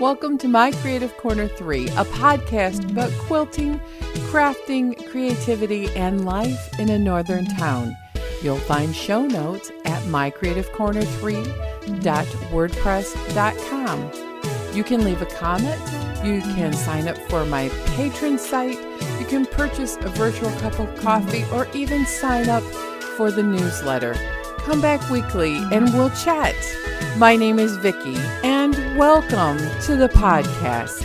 Welcome to My Creative Corner 3, a podcast about quilting, crafting, creativity, and life in a northern town. You'll find show notes at mycreativecorner3.wordpress.com. You can leave a comment, you can sign up for my patron site, you can purchase a virtual cup of coffee, or even sign up for the newsletter. Come back weekly and we'll chat. My name is Vicki, and welcome to the podcast.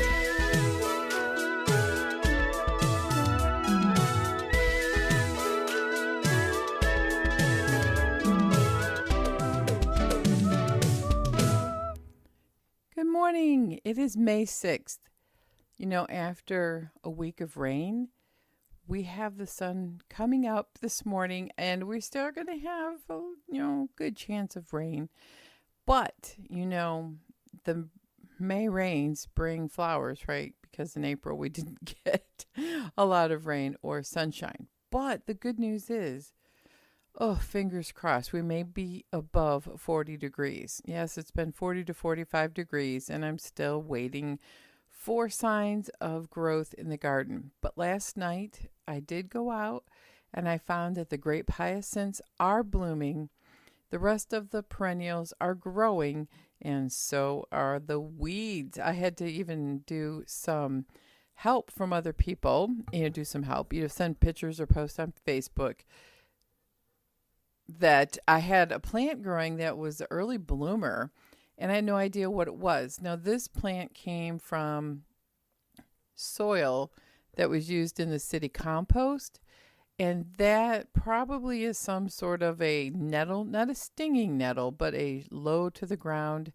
Good morning. It is May 6th. You know, after a week of rain, we have the sun coming up this morning, and we're still going to have a good chance of rain. But, the May rains bring flowers, right? Because in April we didn't get a lot of rain or sunshine. But the good news is, fingers crossed, we may be above 40 degrees. Yes, it's been 40 to 45 degrees, and I'm still waiting for signs of growth in the garden. But last night I did go out, and I found that the grape hyacinths are blooming. The rest of the perennials are growing, and so are the weeds. I had to even do some help from other people, send pictures or post on Facebook that I had a plant growing that was an early bloomer, and I had no idea what it was. Now, this plant came from soil that was used in the city compost. And that probably is some sort of a nettle, not a stinging nettle, but a low to the ground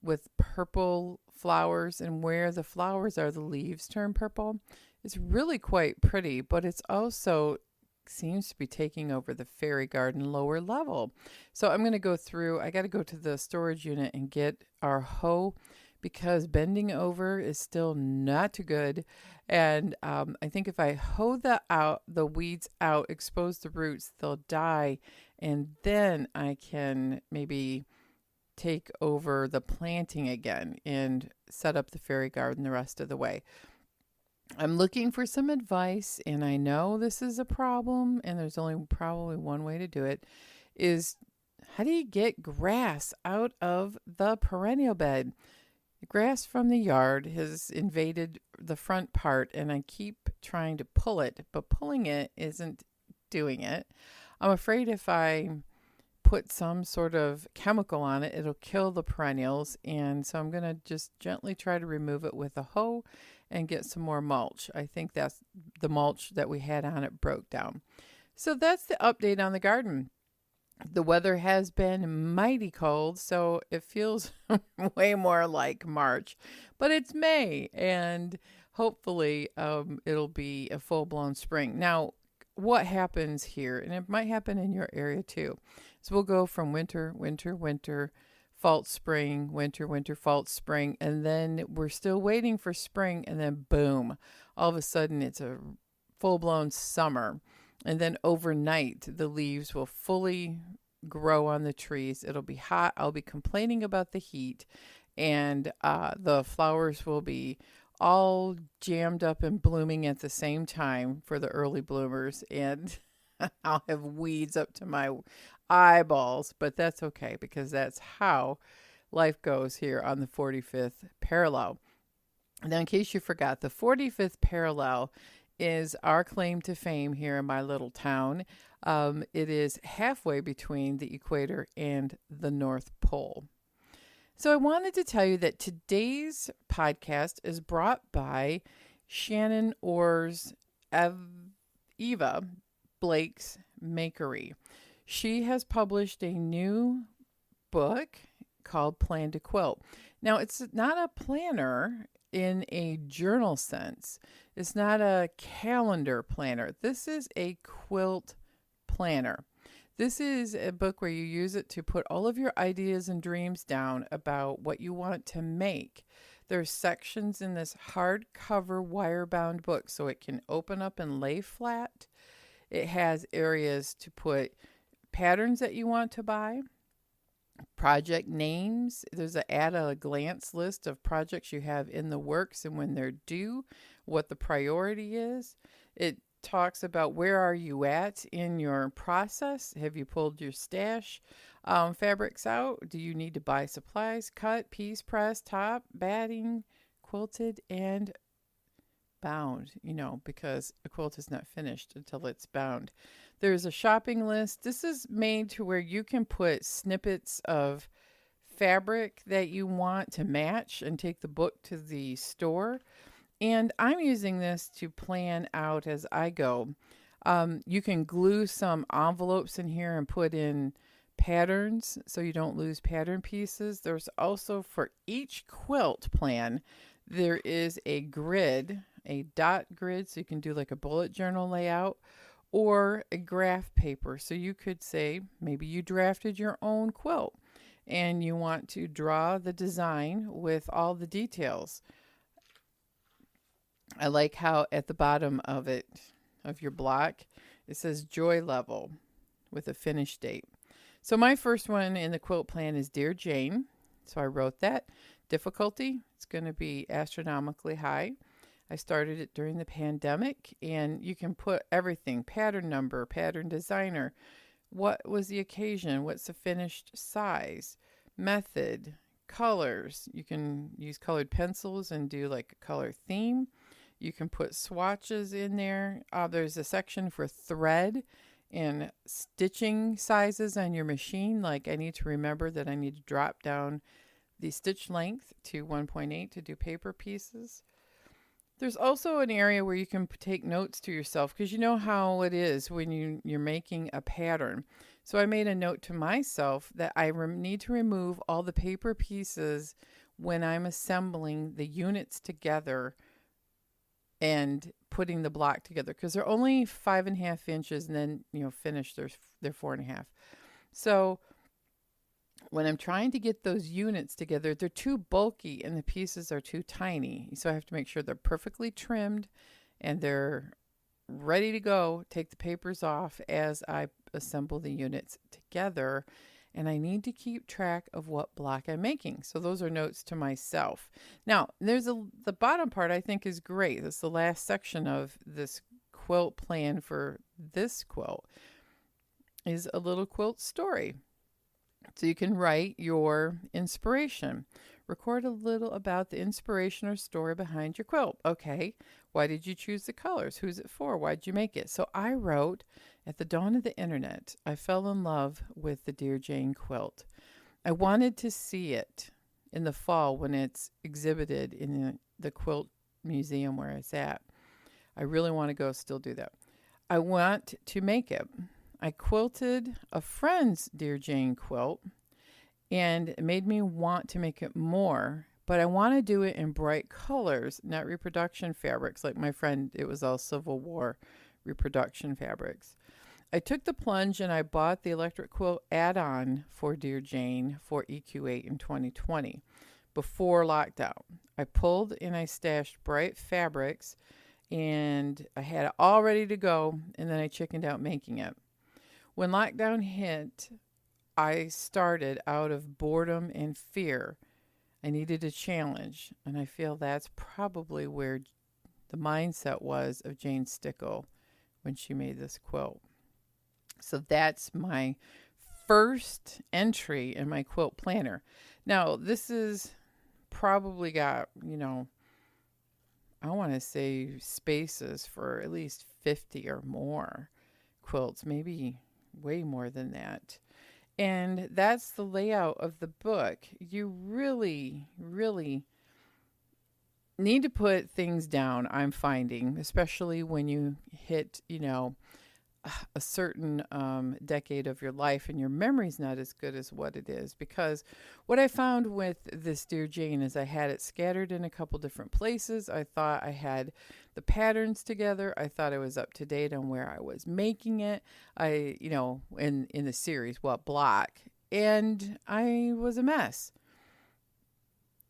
with purple flowers. And where the flowers are, the leaves turn purple. It's really quite pretty, but it's also seems to be taking over the fairy garden lower level. So I'm going to go through, I got to go to the storage unit and get our hoe, because bending over is still not too good. And I think if I hoe the weeds out, expose the roots, they'll die. And then I can maybe take over the planting again and set up the fairy garden the rest of the way. I'm looking for some advice, and I know this is a problem, and there's only probably one way to do it, is how do you get grass out of the perennial bed? The grass from the yard has invaded the front part, and I keep trying to pull it, but pulling it isn't doing it. I'm afraid if I put some sort of chemical on it, it'll kill the perennials, and so I'm going to just gently try to remove it with a hoe and get some more mulch. I think that's the mulch that we had on it broke down. So that's the update on the garden. The weather has been mighty cold, so it feels way more like March, but it's May, and hopefully it'll be a full-blown spring. Now, what happens here, and it might happen in your area too, is we'll go from winter, winter, winter, fall, spring, winter, winter, fall, spring, and then we're still waiting for spring, and then boom, all of a sudden it's a full-blown summer. And then overnight, the leaves will fully grow on the trees. It'll be hot. I'll be complaining about the heat. And the flowers will be all jammed up and blooming at the same time for the early bloomers. And I'll have weeds up to my eyeballs. But that's okay, because that's how life goes here on the 45th parallel. Now, in case you forgot, the 45th parallel is our claim to fame here in my little town. It is halfway between the equator and the North Pole. So I wanted to tell you that today's podcast is brought by Shannon Orr's Eva Blake's Makery. She has published a new book called Plan to Quilt. Now, it's not a planner in a journal sense. It's not a calendar planner. This is a quilt planner. This is a book where you use it to put all of your ideas and dreams down about what you want to make. There's sections in this hardcover wire-bound book so it can open up and lay flat. It has areas to put patterns that you want to buy, project names. There's a at a glance list of projects you have in the works and when they're due, what the priority is. It talks about where are you at in your process. Have you pulled your stash fabrics out? Do you need to buy supplies? Cut, piece, press, top, batting, quilted, and bound, because a quilt is not finished until it's bound. There's a shopping list. This is made to where you can put snippets of fabric that you want to match and take the book to the store. And I'm using this to plan out as I go. You can glue some envelopes in here and put in patterns so you don't lose pattern pieces. There's also, for each quilt plan, there is a grid, a dot grid, so you can do like a bullet journal layout, or a graph paper. So you could say maybe you drafted your own quilt and you want to draw the design with all the details. I like how at the bottom of it, of your block, it says joy level with a finish date. So my first one in the quilt plan is Dear Jane. So I wrote that. Difficulty, it's going to be astronomically high. I started it during the pandemic, and you can put everything, pattern number, pattern designer, what was the occasion, what's the finished size, method, colors. You can use colored pencils and do like a color theme. You can put swatches in there. There's a section for thread and stitching sizes on your machine. Like I need to remember that I need to drop down the stitch length to 1.8 to do paper pieces. There's also an area where you can take notes to yourself, because you know how it is when you're making a pattern. So I made a note to myself that I need to remove all the paper pieces when I'm assembling the units together and putting the block together, because they're only 5.5 inches, and then finished they're 4.5. So when I'm trying to get those units together, they're too bulky and the pieces are too tiny. So I have to make sure they're perfectly trimmed and they're ready to go. Take the papers off as I assemble the units together. And I need to keep track of what block I'm making. So those are notes to myself. Now, there's the bottom part I think is great. That's the last section of this quilt plan for this quilt, is a little quilt story. So you can write your inspiration. Record a little about the inspiration or story behind your quilt. Okay, why did you choose the colors? Who's it for? Why did you make it? So I wrote, at the dawn of the internet, I fell in love with the Dear Jane quilt. I wanted to see it in the fall when it's exhibited in the quilt museum where it's at. I really want to go still do that. I want to make it. I quilted a friend's Dear Jane quilt, and it made me want to make it more, but I want to do it in bright colors, not reproduction fabrics. Like my friend, it was all Civil War reproduction fabrics. I took the plunge and I bought the electric quilt add-on for Dear Jane for EQ8 in 2020 before lockdown. I pulled and I stashed bright fabrics, and I had it all ready to go, and then I chickened out making it. When lockdown hit, I started out of boredom and fear. I needed a challenge, and I feel that's probably where the mindset was of Jane Stickle when she made this quilt. So that's my first entry in my quilt planner. Now, this is probably got, I want to say spaces for at least 50 or more quilts, maybe way more than that. And that's the layout of the book. You really, really need to put things down, I'm finding, especially when you hit, a certain decade of your life and your memory's not as good as what it is. Because what I found with this Dear Jane is I had it scattered in a couple different places. I thought I had the patterns together. I thought I was up to date on where I was making it. In the series, what block. And I was a mess.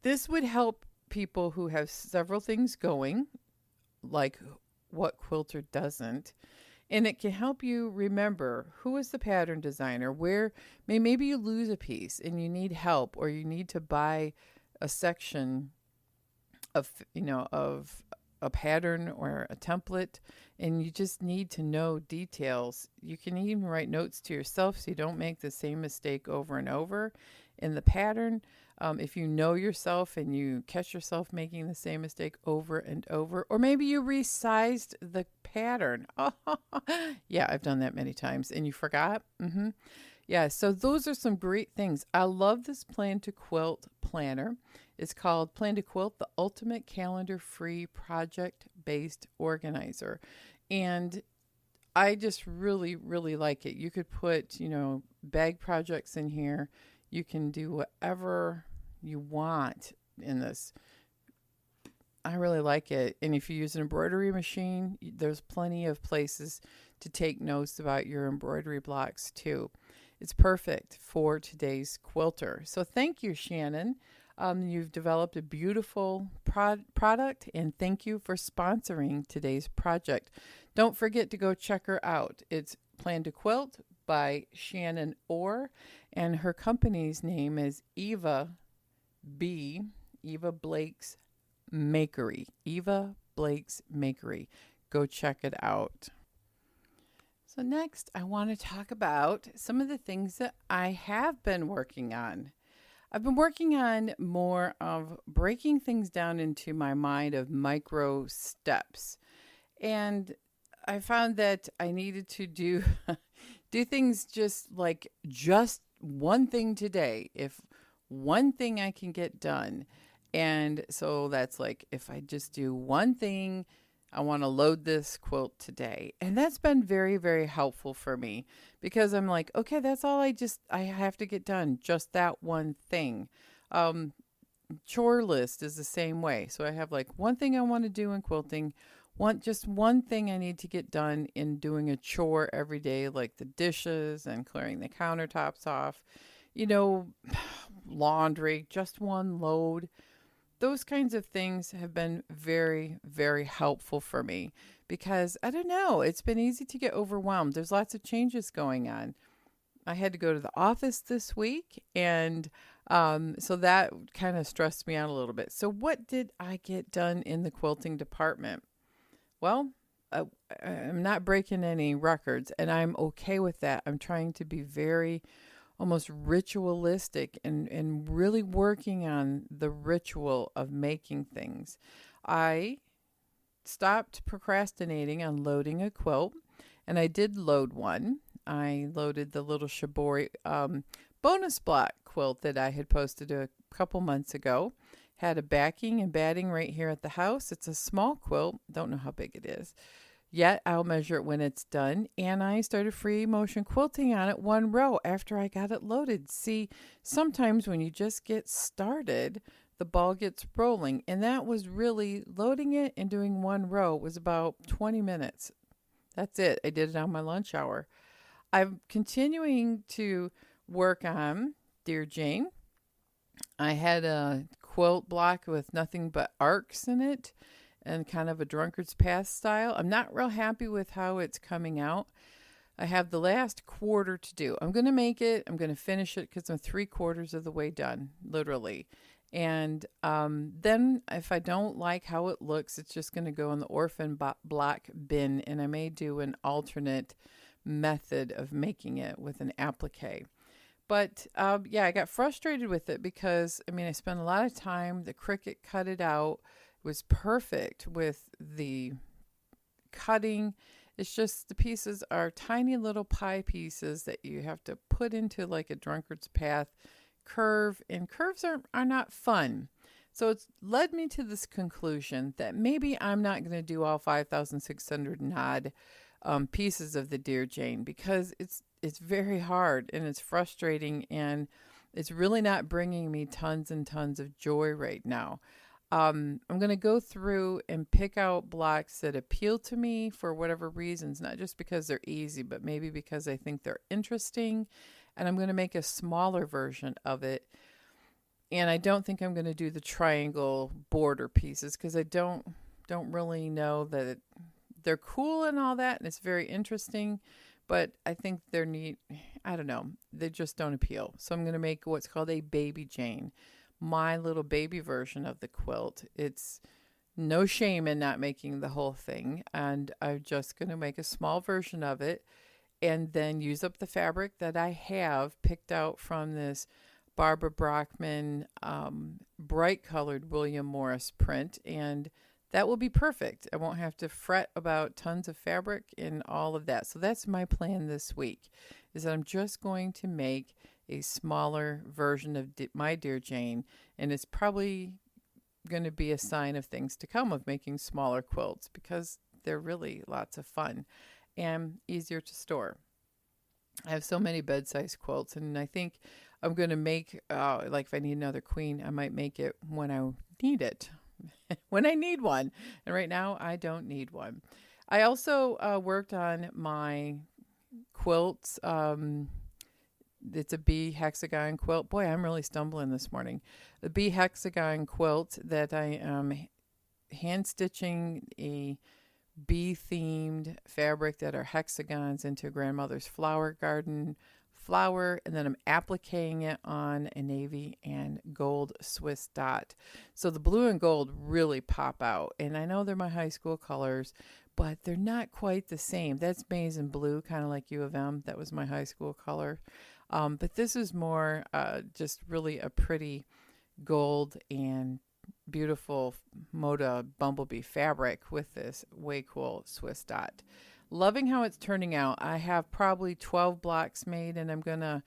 This would help people who have several things going, like what quilter doesn't, And it can help you remember who is the pattern designer, where maybe you lose a piece and you need help, or you need to buy a section of, of a pattern or a template, and you just need to know details. You can even write notes to yourself so you don't make the same mistake over and over in the pattern. If you know yourself and you catch yourself making the same mistake over and over, or maybe you resized the pattern. Yeah, I've done that many times and you forgot. Yeah, so those are some great things. I love this Plan to Quilt planner. It's called Plan to Quilt, the Ultimate Calendar-Free Project-Based Organizer. And I just really, really like it. You could put, bag projects in here. You can do whatever you want in this. I really like it. And if you use an embroidery machine, there's plenty of places to take notes about your embroidery blocks too. It's perfect for today's quilter. So thank you, Shannon. You've developed a beautiful product, and thank you for sponsoring today's project. Don't forget to go check her out. It's Plan to Quilt by Shannon Orr, and her company's name is Eva Blake's Makery. Eva Blake's Makery. Go check it out. So next, I want to talk about some of the things that I have been working on. I've been working on more of breaking things down into my mind of micro steps. And I found that I needed to do things just one thing today. If one thing I can get done. And so that's like, if I just do one thing, I want to load this quilt today. And that's been very, very helpful for me, because I'm like, okay, that's all I have to get done. Just that one thing. Chore list is the same way. So I have like one thing I want to do in quilting, just one thing I need to get done in doing a chore every day, like the dishes and clearing the countertops off, laundry, just one load. Those kinds of things have been very, very helpful for me, because I don't know, it's been easy to get overwhelmed. There's lots of changes going on. I had to go to the office this week, and so that kind of stressed me out a little bit. So what did I get done in the quilting department? Well, I'm not breaking any records, and I'm okay with that. I'm trying to be very almost ritualistic and really working on the ritual of making things. I stopped procrastinating on loading a quilt, and I did load one. I loaded the little Shibori bonus block quilt that I had posted a couple months ago. Had a backing and batting right here at the house. It's a small quilt. Don't know how big it is yet. I'll measure it when it's done. And I started free motion quilting on it one row after I got it loaded. See, sometimes when you just get started, the ball gets rolling. And that was really loading it and doing one row was about 20 minutes. That's it. I did it on my lunch hour. I'm continuing to work on Dear Jane. I had a quilt block with nothing but arcs in it, and kind of a drunkard's path style. I'm not real happy with how it's coming out. I have the last quarter to do. I'm going to make it. I'm going to finish it because I'm 3/4 of the way done, literally. And then if I don't like how it looks, it's just going to go in the orphan block bin, and I may do an alternate method of making it with an applique. But I got frustrated with it because, I spent a lot of time. The Cricut cut it out. It was perfect with the cutting. It's just the pieces are tiny little pie pieces that you have to put into like a drunkard's path curve, and curves are not fun. So it's led me to this conclusion that maybe I'm not going to do all 5,600 and odd pieces of the Dear Jane, because it's very hard and it's frustrating, and it's really not bringing me tons and tons of joy right now. I'm going to go through and pick out blocks that appeal to me for whatever reasons, not just because they're easy, but maybe because I think they're interesting, and I'm going to make a smaller version of it. And I don't think I'm going to do the triangle border pieces because I don't really know that they're cool and all that, and it's very interesting, but I think they're neat. I don't know. They just don't appeal. So I'm going to make what's called a baby Jane, my little baby version of the quilt. It's no shame in not making the whole thing, and I'm just going to make a small version of it and then use up the fabric that I have picked out from this Barbara Brockman bright colored William Morris print, and that will be perfect. I won't have to fret about tons of fabric and all of that. So that's my plan this week, is that I'm just going to make a smaller version of my Dear Jane, and it's probably going to be a sign of things to come of making smaller quilts, because they're really lots of fun and easier to store. I have so many bed-sized quilts, and I think I'm going to make, like if I need another queen, I might make it when I need it, when I need one. And right now, I don't need one. I also worked on my quilts. It's a bee hexagon quilt. Boy, I'm really stumbling this morning. The bee hexagon quilt that I am hand stitching a bee-themed fabric that are hexagons into grandmother's flower garden flower, and then I'm appliquing it on a navy and gold Swiss dot. So the blue and gold really pop out, and I know they're my high school colors, but they're not quite the same. That's maize and blue, kind of like U of M. That was my high school color. But this is more just really a pretty gold and beautiful Moda bumblebee fabric with this way cool Swiss dot. Loving how it's turning out. I have probably 12 blocks made, and I'm going to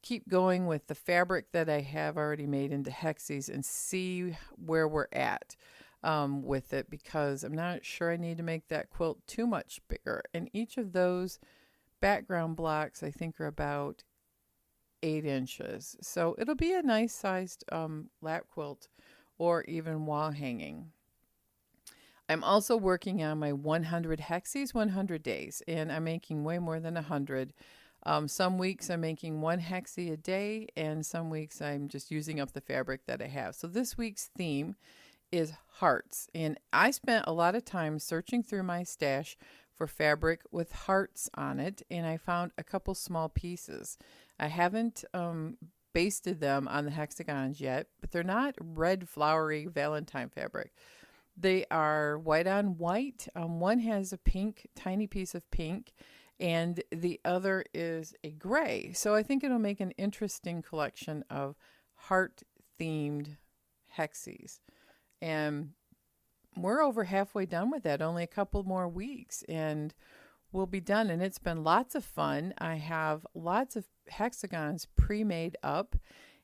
keep going with the fabric that I have already made into hexes and see where we're at with it, because I'm not sure I need to make that quilt too much bigger. And each of those background blocks I think are about 8 inches. So it'll be a nice sized lap quilt or even wall hanging. I'm also working on my 100 hexes, 100 days, and I'm making way more than 100. Some weeks I'm making 1 hexie a day, and some weeks I'm just using up the fabric that I have. So this week's theme is hearts, and I spent a lot of time searching through my stash for fabric with hearts on it, and I found a couple small pieces. I haven't basted them on the hexagons yet, but they're not red flowery Valentine fabric. They are white on white. One has a pink, tiny piece of pink, and the other is a gray. So I think it'll make an interesting collection of heart-themed hexes. And we're over halfway done with that, only a couple more weeks, and we'll be done. And it's been lots of fun. I have lots of hexagons pre-made up,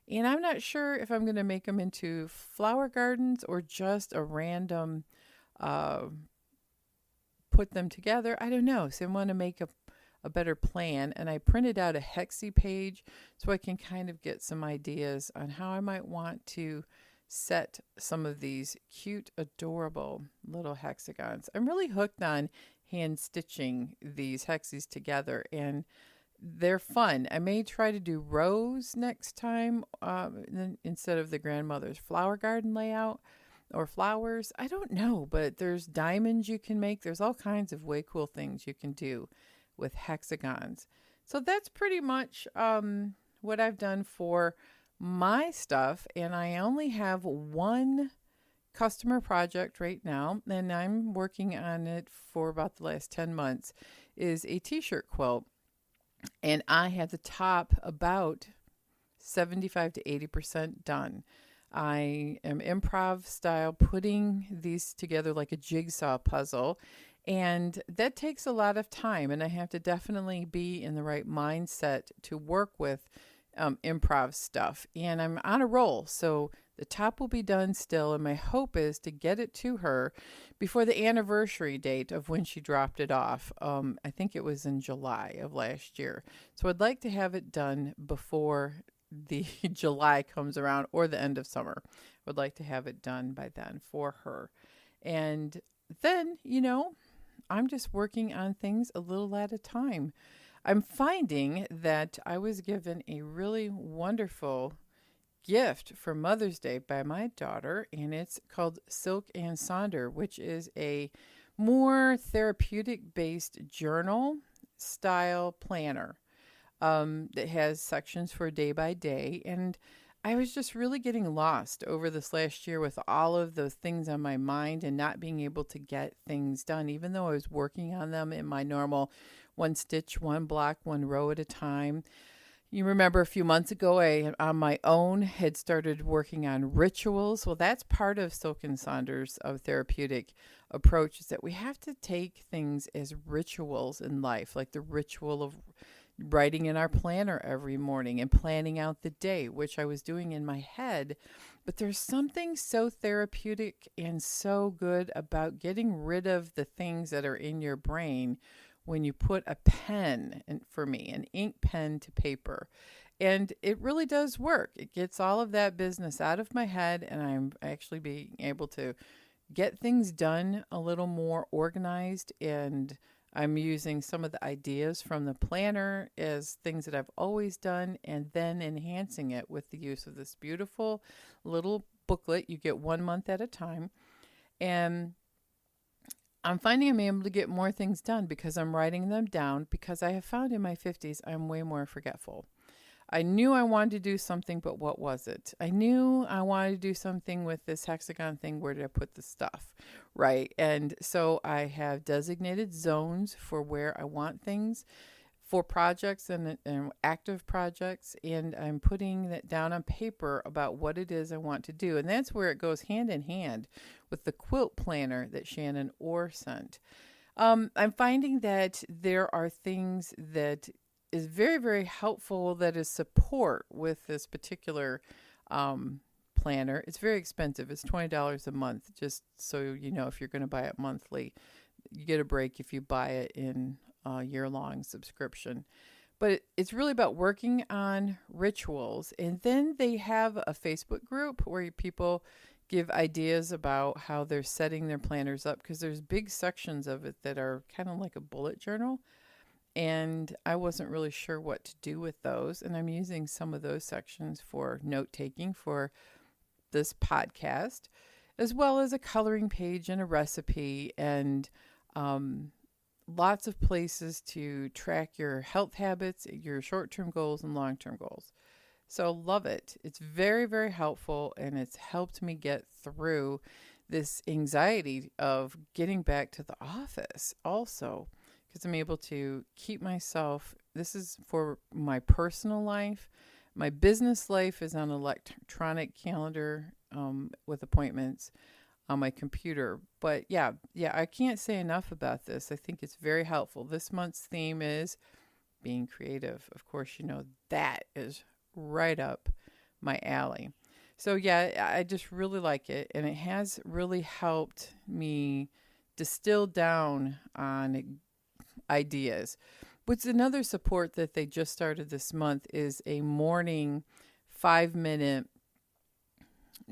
and I'm not sure if I'm going to make them into flower gardens or just a random put them together. I don't know. So I want to make a better plan. And I printed out a hexie page so I can kind of get some ideas on how I might want to set some of these cute, adorable little hexagons. I'm really hooked on hand stitching these hexes together, and they're fun. I may try to do rows next time instead of the grandmother's flower garden layout or flowers. I don't know, but there's diamonds you can make. There's all kinds of way cool things you can do with hexagons. So that's pretty much what I've done for my stuff, and I only have one customer project right now, and I'm working on it for about the last 10 months, is a t-shirt quilt. And I have the top about 75 to 80% done. I am improv style putting these together like a jigsaw puzzle. And that takes a lot of time. And I have to definitely be in the right mindset to work with improv stuff. And I'm on a roll. So the top will be done still. And my hope is to get it to her before the anniversary date of when she dropped it off. I think it was in July of last year. So I'd like to have it done before the July comes around, or the end of summer. I would like to have it done by then for her. And then, I'm just working on things a little at a time. I'm finding that I was given a really wonderful gift for Mother's Day by my daughter, and it's called Silk and Sonder, which is a more therapeutic based journal style planner that has sections for day by day. And I was just really getting lost over this last year with all of those things on my mind and not being able to get things done, even though I was working on them in my normal one stitch, one block, one row at a time. You remember a few months ago, I, on my own, had started working on rituals. Well, that's part of Silk and Saunders' of therapeutic approach, is that we have to take things as rituals in life, like the ritual of writing in our planner every morning and planning out the day, which I was doing in my head. But there's something so therapeutic and so good about getting rid of the things that are in your brain when you put a pen, and for me, an ink pen to paper. And it really does work. It gets all of that business out of my head, and I'm actually being able to get things done a little more organized. And I'm using some of the ideas from the planner as things that I've always done, and then enhancing it with the use of this beautiful little booklet. You get 1 month at a time. And I'm finding I'm able to get more things done because I'm writing them down, because I have found in my 50s I'm way more forgetful. I knew I wanted to do something, but what was it? I knew I wanted to do something with this hexagon thing. Where did I put the stuff? Right. And so I have designated zones for where I want things for projects and active projects. And I'm putting that down on paper about what it is I want to do. And that's where it goes hand in hand with the quilt planner that Shannon Orr sent. I'm finding that there are things that is very, very helpful that is support with this particular planner. It's very expensive. It's $20 a month, just so you know, if you're going to buy it monthly. You get a break if you buy it in a year-long subscription. But it's really about working on rituals. And then they have a Facebook group where people give ideas about how they're setting their planners up, because there's big sections of it that are kind of like a bullet journal. And I wasn't really sure what to do with those. And I'm using some of those sections for note taking for this podcast, as well as a coloring page and a recipe, and lots of places to track your health habits, your short-term goals and long-term goals. So love it. It's very, very helpful, and it's helped me get through this anxiety of getting back to the office also, because I'm able to keep myself. This is for my personal life. My business life is on electronic calendar with appointments on my computer. But yeah, I can't say enough about this. I think it's very helpful. This month's theme is being creative. Of course, you know, that is right up my alley. So yeah, I just really like it. And it has really helped me distill down on ideas. What's another support that they just started this month is a morning 5-minute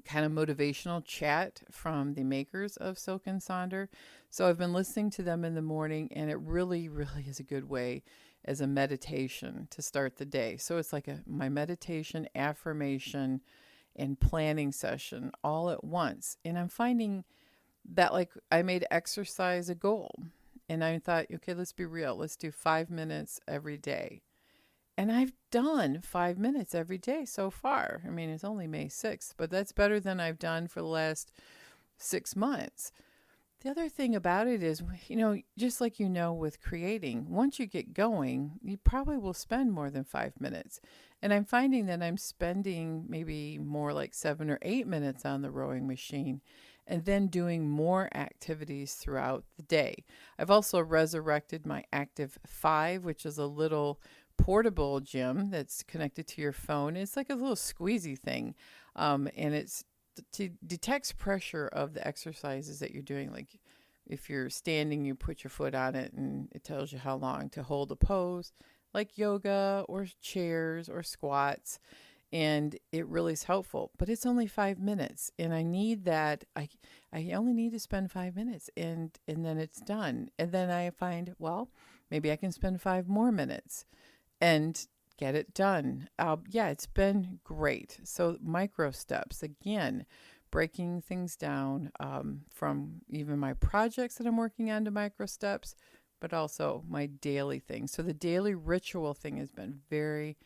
kind of motivational chat from the makers of Silk and Sonder. So I've been listening to them in the morning, and it really, really is a good way as a meditation to start the day. So it's like my meditation, affirmation, and planning session all at once. And I'm finding that, like, I made exercise a goal. And I thought, okay, let's be real. Let's do 5 minutes every day. And I've done 5 minutes every day so far. I mean, it's only May 6th, but that's better than I've done for the last 6 months. The other thing about it is, you know, just like you know with creating, once you get going, you probably will spend more than 5 minutes. And I'm finding that I'm spending maybe more like 7 or 8 minutes on the rowing machine, and then doing more activities throughout the day. I've also resurrected my Active 5, which is a little portable gym that's connected to your phone. It's like a little squeezy thing, and it's detects pressure of the exercises that you're doing. Like if you're standing, you put your foot on it, and it tells you how long to hold a pose, like yoga or chairs or squats. And it really is helpful, but it's only 5 minutes, and I need that. I only need to spend 5 minutes, and then it's done. And then I find, well, maybe I can spend 5 more minutes and get it done. Yeah, it's been great. So micro steps, again, breaking things down from even my projects that I'm working on to micro steps, but also my daily things. So the daily ritual thing has been very,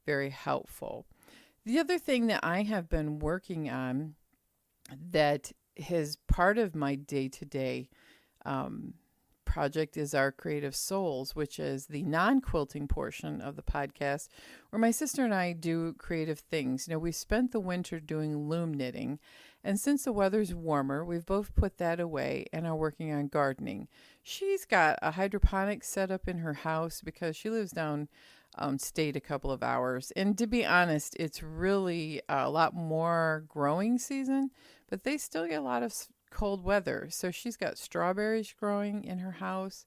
very helpful. The other thing that I have been working on that is part of my day-to-day project is our Creative Souls, which is the non-quilting portion of the podcast, where my sister and I do creative things. We spent the winter doing loom knitting, and since the weather's warmer, we've both put that away and are working on gardening. She's got a hydroponic set up in her house because she lives down state a couple of hours. And to be honest, it's really a lot more growing season, but they still get a lot of cold weather. So she's got strawberries growing in her house,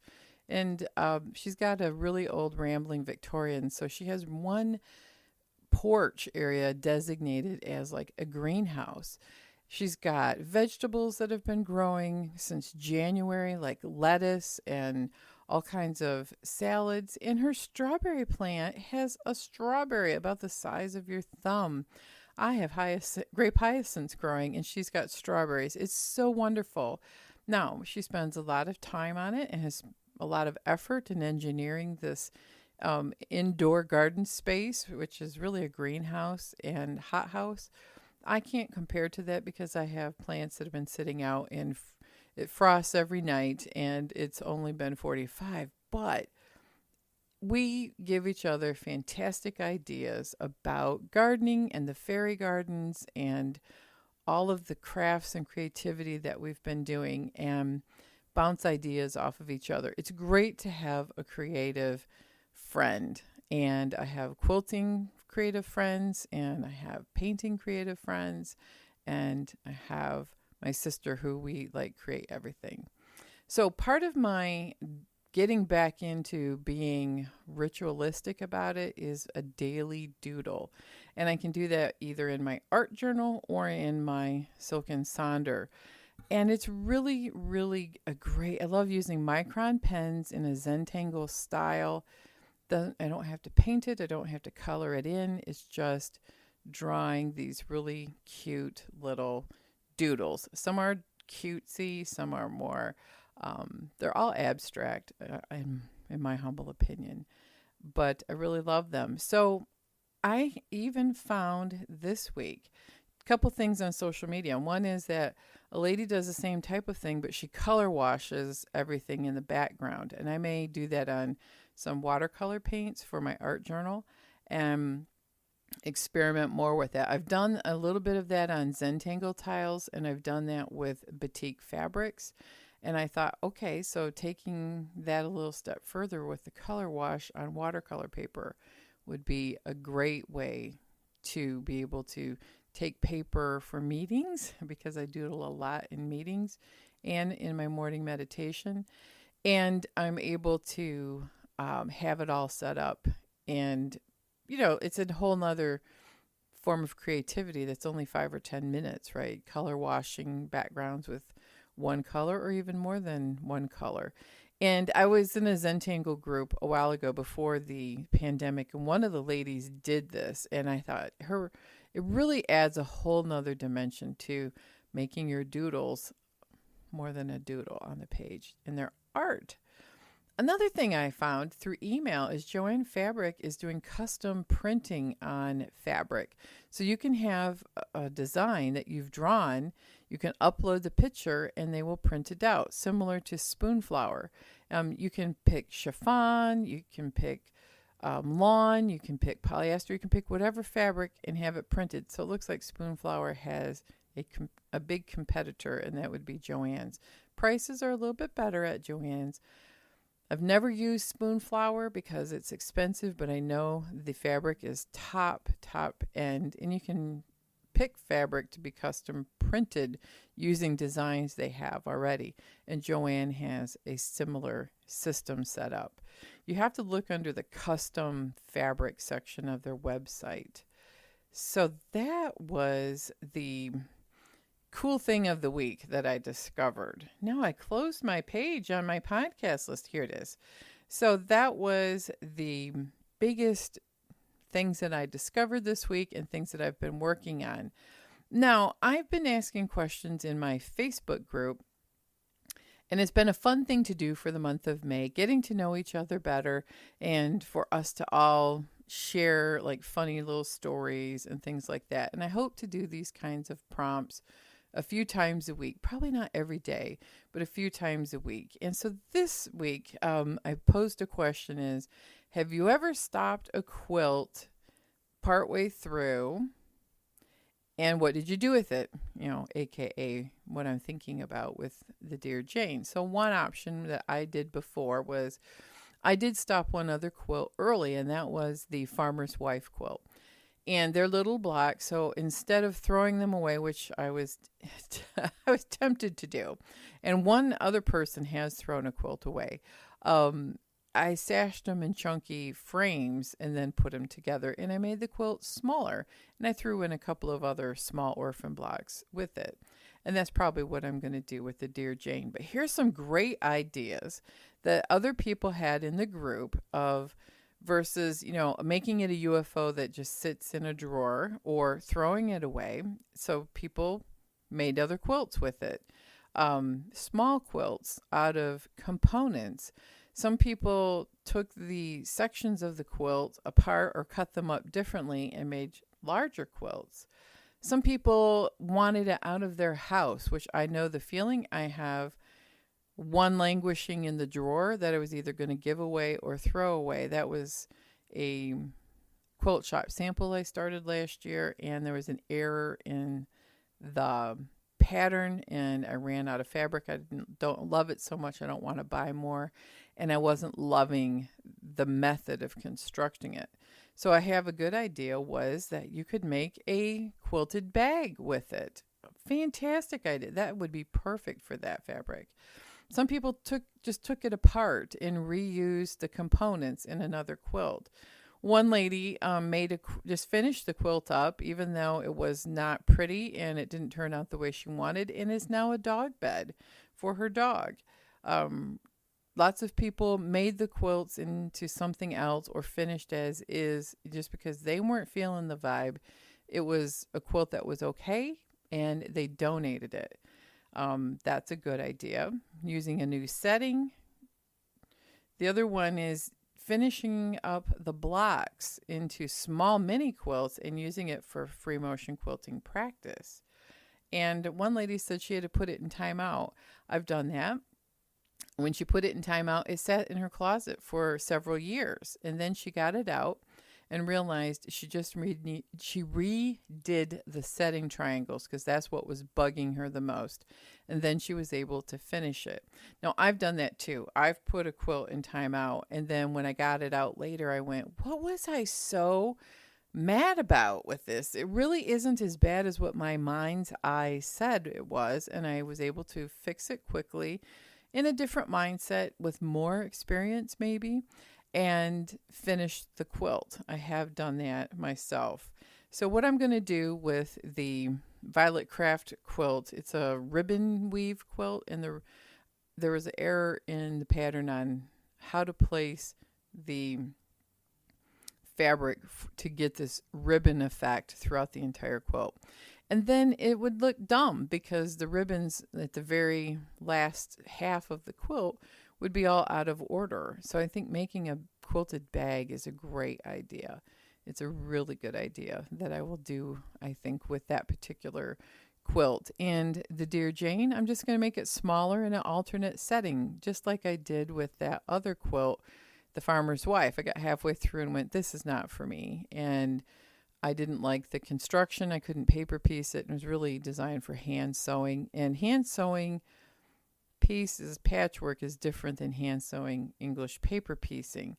and she's got a really old rambling Victorian. So she has one porch area designated as like a greenhouse. She's got vegetables that have been growing since January, like lettuce and all kinds of salads. And her strawberry plant has a strawberry about the size of your thumb. I have grape hyacinths growing, and she's got strawberries. It's so wonderful. Now, she spends a lot of time on it and has a lot of effort in engineering this indoor garden space, which is really a greenhouse and hothouse. I can't compare to that because I have plants that have been sitting out and it frosts every night, and it's only been 45. But we give each other fantastic ideas about gardening and the fairy gardens and all of the crafts and creativity that we've been doing, and bounce ideas off of each other. It's great to have a creative friend, and I have quilting creative friends, and I have painting creative friends, and I have my sister who we create everything. So part of my getting back into being ritualistic about it is a daily doodle. And I can do that either in my art journal or in my Silken Sonder. And it's really, really I love using micron pens in a Zentangle style. I don't have to paint it. I don't have to color it in. It's just drawing these really cute little doodles. Some are cutesy, some are more they're all abstract, in my humble opinion, but I really love them. So I even found this week a couple things on social media. One is that a lady does the same type of thing, but she color washes everything in the background. And I may do that on some watercolor paints for my art journal and experiment more with that. I've done a little bit of that on Zentangle tiles, and I've done that with batik fabrics. And I thought, okay, so taking that a little step further with the color wash on watercolor paper would be a great way to be able to take paper for meetings, because I doodle a lot in meetings and in my morning meditation. And I'm able to have it all set up. And, it's a whole nother form of creativity that's only 5 or 10 minutes, right? Color washing backgrounds with one color or even more than one color. And I was in a Zentangle group a while ago before the pandemic, and one of the ladies did this, and I thought it really adds a whole nother dimension to making your doodles more than a doodle on the page, and their art. Another thing I found through email is Joanne Fabric is doing custom printing on fabric. So you can have a design that you've drawn, you can upload the picture, and they will print it out, similar to Spoonflower. You can pick chiffon, you can pick lawn, you can pick polyester, you can pick whatever fabric and have it printed. So it looks like Spoonflower has a big competitor, and that would be Joann's. Prices are a little bit better at Joann's. I've never used Spoonflower because it's expensive, but I know the fabric is top end, and you can pick fabric to be custom printed using designs they have already. And Joanne has a similar system set up. You have to look under the custom fabric section of their website. So that was the cool thing of the week that I discovered. Now I closed my page on my podcast list. Here it is. So that was the biggest things that I discovered this week and things that I've been working on. Now, I've been asking questions in my Facebook group, and it's been a fun thing to do for the month of May, getting to know each other better and for us to all share like funny little stories and things like that. And I hope to do these kinds of prompts a few times a week, probably not every day, but a few times a week. And so this week, I posed a question is, have you ever stopped a quilt partway through, and what did you do with it? AKA what I'm thinking about with the Dear Jane. So one option that I did before was I did stop one other quilt early, and that was the Farmer's Wife quilt. And they're little blocks, so instead of throwing them away, which I was I was tempted to do, and one other person has thrown a quilt away, I stashed them in chunky frames and then put them together, and I made the quilt smaller, and I threw in a couple of other small orphan blocks with it. And that's probably what I'm going to do with the Dear Jane. But here's some great ideas that other people had in the group of versus, making it a UFO that just sits in a drawer or throwing it away. So people made other quilts with it. Small quilts out of components. Some people took the sections of the quilt apart or cut them up differently and made larger quilts. Some people wanted it out of their house, which I know the feeling I have, one languishing in the drawer that I was either going to give away or throw away. That was a quilt shop sample I started last year, and there was an error in the pattern, and I ran out of fabric. I don't love it so much. I don't want to buy more, and I wasn't loving the method of constructing it. So I have a good idea was that you could make a quilted bag with it. Fantastic idea. That would be perfect for that fabric. Some people took it apart and reused the components in another quilt. One lady just finished the quilt up, even though it was not pretty and it didn't turn out the way she wanted, and is now a dog bed for her dog. Lots of people made the quilts into something else or finished as is just because they weren't feeling the vibe. It was a quilt that was okay, and they donated it. That's a good idea. Using a new setting. The other one is finishing up the blocks into small mini quilts and using it for free motion quilting practice. And one lady said she had to put it in timeout. I've done that. When she put it in timeout, it sat in her closet for several years. And then she got it out and realized she redid the setting triangles because that's what was bugging her the most. And then she was able to finish it. Now, I've done that too. I've put a quilt in timeout, and then when I got it out later, I went, what was I so mad about with this? It really isn't as bad as what my mind's eye said it was, and I was able to fix it quickly in a different mindset with more experience maybe, and finish the quilt. I have done that myself. So what I'm going to do with the Violet Craft quilt, it's a ribbon weave quilt, and there was an error in the pattern on how to place the fabric to get this ribbon effect throughout the entire quilt. And then it would look dumb because the ribbons at the very last half of the quilt would be all out of order. So I think making a quilted bag is a great idea. It's a really good idea that I will do, I think, with that particular quilt. And the Dear Jane, I'm just going to make it smaller in an alternate setting, just like I did with that other quilt, the Farmer's Wife. I got halfway through and went, this is not for me. And I didn't like the construction. I couldn't paper piece it. It was really designed for hand sewing. And hand sewing pieces, patchwork is different than hand sewing English paper piecing.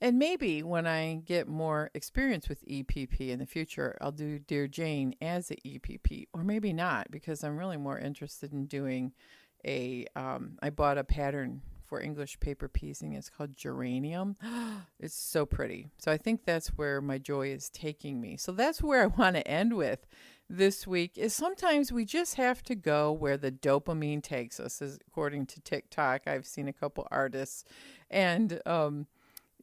And maybe when I get more experience with EPP in the future, I'll do Dear Jane as a EPP, or maybe not, because I'm really more interested in doing I bought a pattern for English paper piecing. It's called Geranium. It's so pretty. So I think that's where my joy is taking me. So that's where I want to end with this week is sometimes we just have to go where the dopamine takes us, as according to TikTok. I've seen a couple artists, and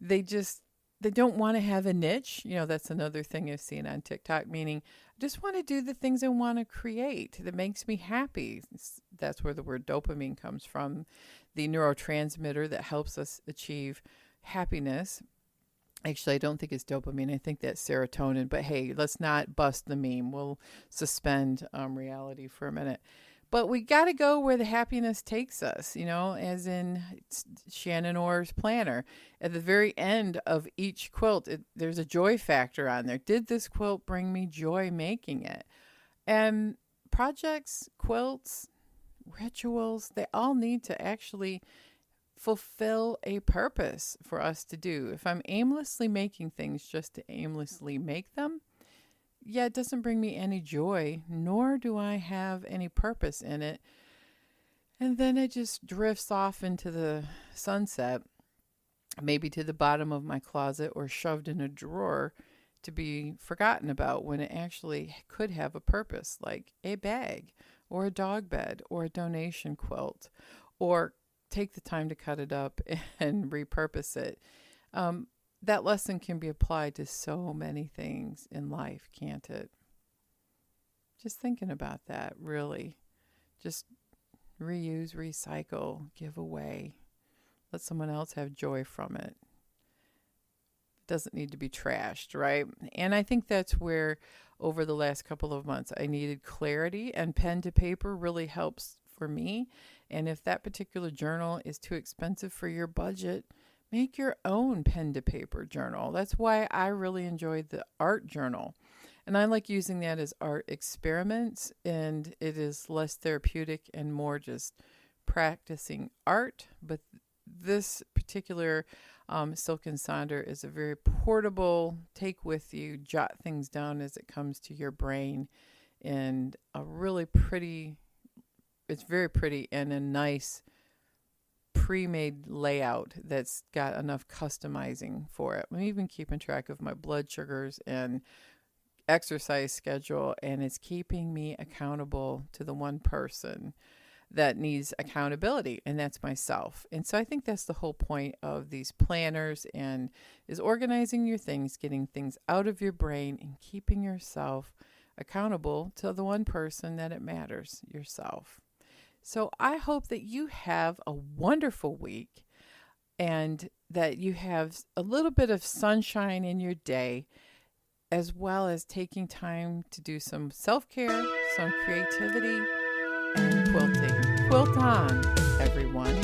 they just they don't want to have a niche. That's another thing I've seen on TikTok, meaning I just want to do the things I want to create that makes me happy. That's where the word dopamine comes from, the neurotransmitter that helps us achieve happiness. Actually, I don't think it's dopamine. I think that's serotonin. But hey, let's not bust the meme. We'll suspend reality for a minute. But we got to go where the happiness takes us, as in Shannon Orr's planner. At the very end of each quilt, there's a joy factor on there. Did this quilt bring me joy making it? And projects, quilts, rituals, they all need to actually fulfill a purpose for us to do. If I'm aimlessly making things just to aimlessly make them, it doesn't bring me any joy, nor do I have any purpose in it. And then it just drifts off into the sunset, maybe to the bottom of my closet or shoved in a drawer to be forgotten about when it actually could have a purpose, like a bag or a dog bed or a donation quilt, or take the time to cut it up and repurpose it. That lesson can be applied to so many things in life, can't it? Just thinking about that, really. Just reuse, recycle, give away. Let someone else have joy from it. It doesn't need to be trashed, right? And I think that's where, over the last couple of months, I needed clarity, and pen to paper really helps for me. And if that particular journal is too expensive for your budget, make your own pen to paper journal. That's why I really enjoyed the art journal. And I like using that as art experiments, and it is less therapeutic and more just practicing art. But this particular Silk and Sonder is a very portable, take with you, jot things down as it comes to your brain, and a really pretty, it's very pretty and a nice pre-made layout that's got enough customizing for it. I'm even keeping track of my blood sugars and exercise schedule, and it's keeping me accountable to the one person that needs accountability, and that's myself. And so I think that's the whole point of these planners, and is organizing your things, getting things out of your brain, and keeping yourself accountable to the one person that it matters, yourself. So I hope that you have a wonderful week, and that you have a little bit of sunshine in your day, as well as taking time to do some self-care, some creativity, and quilting. Quilt on, everyone.